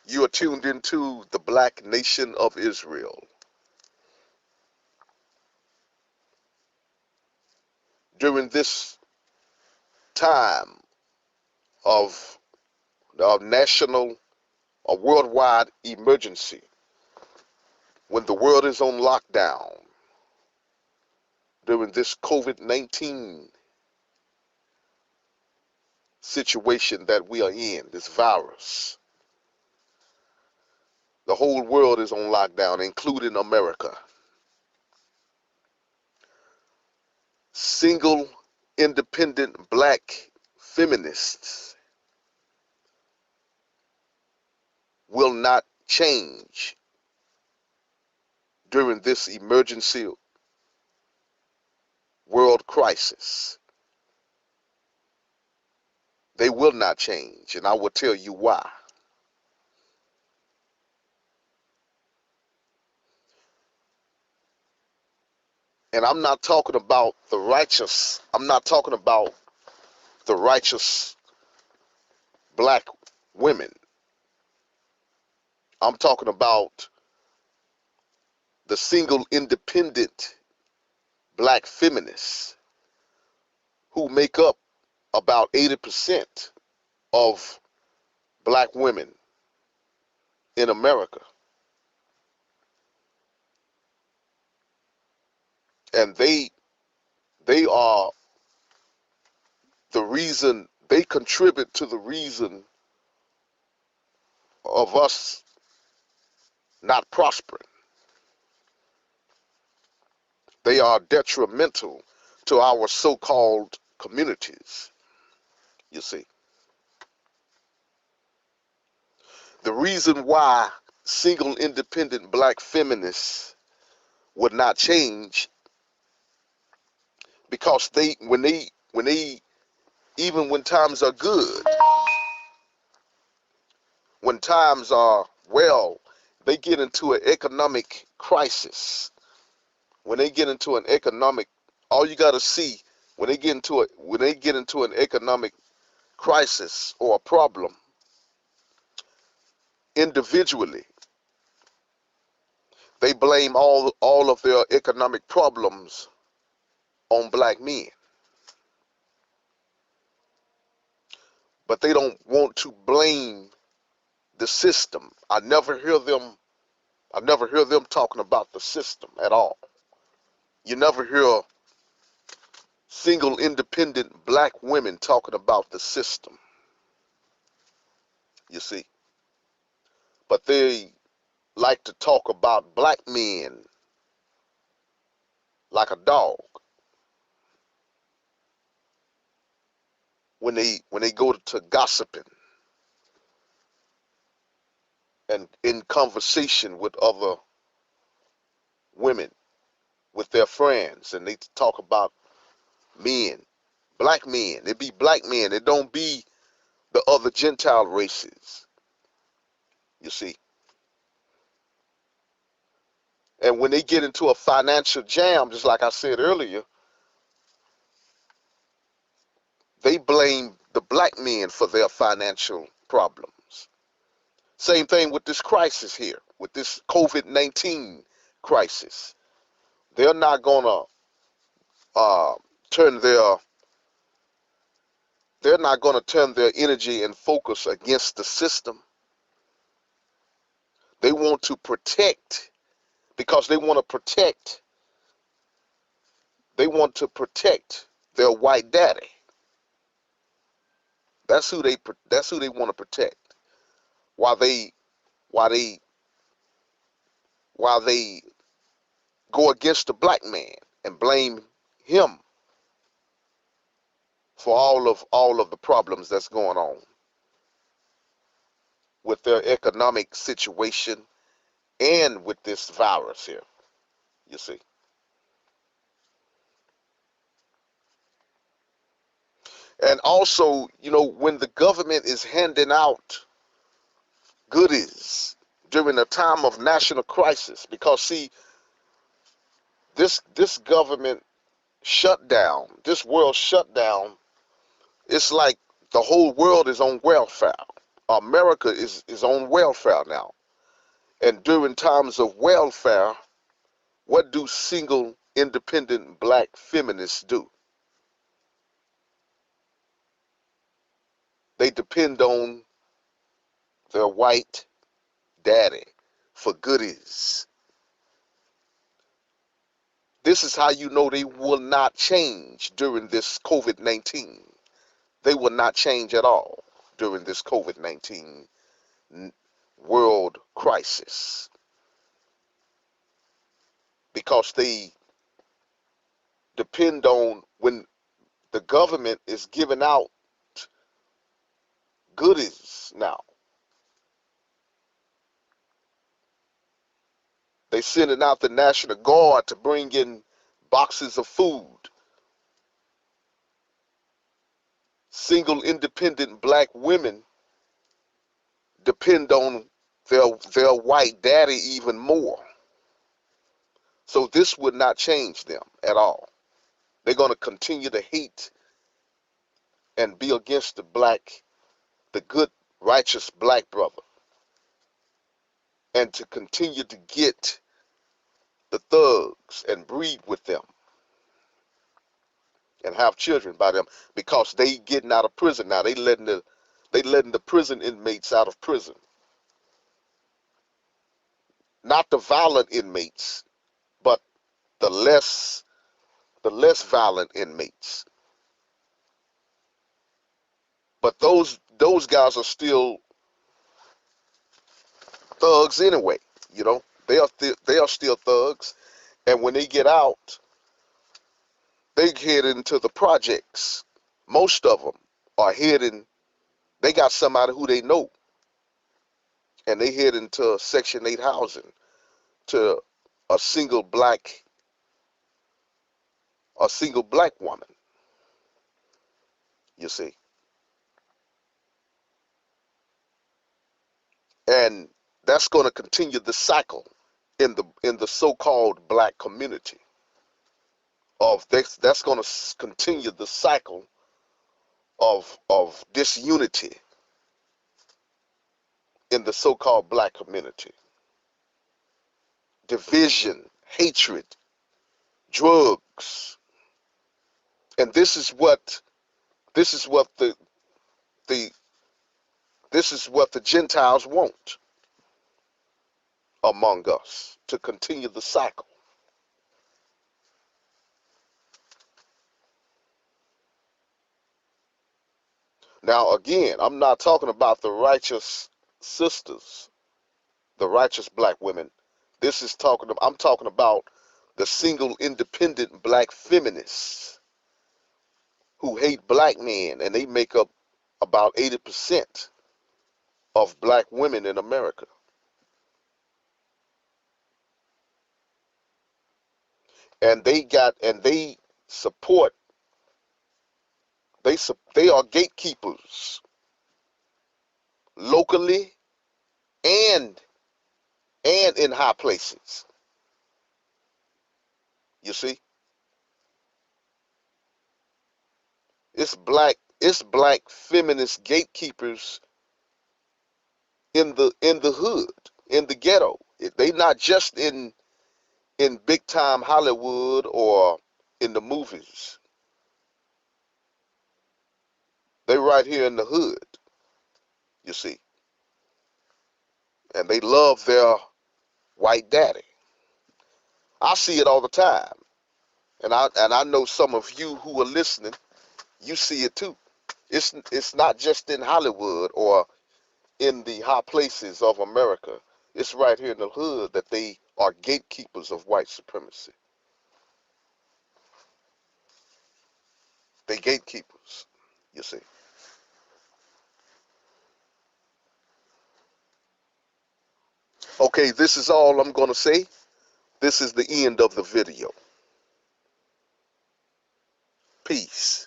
You are tuned into the Black Nation of Israel. During this time of national or worldwide emergency, when the world is on lockdown, during this COVID-19 situation that we are in, this virus, the whole world is on lockdown, including America. Single, independent black feminists will not change during this emergency world crisis. They will not change, and I will tell you why. And I'm not talking about the righteous. I'm not talking about the righteous black women. I'm talking about the single independent black feminists who make up about 80% of black women in America. And they are the reason, they contribute to the reason of us not prospering. They are detrimental to our so-called communities, you see. The reason why single independent black feminists would not change, because when they even when times are good, when times are well, they get into an economic crisis. When they get into an economic, all you got to see, when they get into an economic crisis or a problem, individually, they blame all of their economic problems on black men. But they don't want to blame the system. I never hear them talking about the system at all. You never hear single independent black women talking about the system, you see. But they like to talk about black men like a dog when they go to gossiping and in conversation with other women, with their friends, and they talk about men, black men. It be black men. It don't be the other Gentile races, you see. And when they get into a financial jam, just like I said earlier, they blame the black men for their financial problems. Same thing with this crisis here, with this COVID-19 crisis. They're not gonna turn their energy and focus against the system. They want to protect, because they want to protect their white daddy. That's who they want to protect. While they go against the black man and blame him for all of the problems that's going on with their economic situation and with this virus here, you see. And also, when the government is handing out goodies during a time of national crisis, because see, this government shutdown, this world shutdown, it's like the whole world is on welfare. America is on welfare now. And during times of welfare, what do single independent black feminists do? They depend on their white daddy for goodies. This is how you know they will not change during this COVID-19. They will not change at all during this COVID-19 world crisis, because they depend on, when the government is giving out goodies now, they sending out the National Guard to bring in boxes of food. Single independent black women depend on their white daddy even more. So this would not change them at all. They're going to continue to hate and be against the good, righteous black brother, and to continue to get the thugs and breed with them and have children by them, because they getting out of prison now. They letting the prison inmates out of prison. Not the violent inmates, but the less violent inmates. But those guys are still thugs anyway. You know, they are still thugs, and when they get out, they head into the projects. Most of them are heading. They got somebody who they know, and they head into Section 8 housing to a single black woman. You see, and that's going to continue the cycle in the so-called black community. That's going to continue the cycle of disunity in the so-called black community. Division, hatred, drugs, and this is what the Gentiles want among us, to continue the cycle. Now, again, I'm not talking about the righteous sisters, the righteous black women. I'm talking about the single independent black feminists who hate black men, and they make up about 80% of black women in America. And they support, they are gatekeepers locally and in high places. You see, it's black feminist gatekeepers in the hood, in the ghetto. They not just in big time Hollywood or in the movies. They right here in the hood, you see. And they love their white daddy. I see it all the time. And I know some of you who are listening, you see it too. It's not just in Hollywood or in the high places of America. It's right here in the hood that they are gatekeepers of white supremacy. They gatekeepers, you see. Okay, this is all I'm going to say. This is the end of the video. Peace.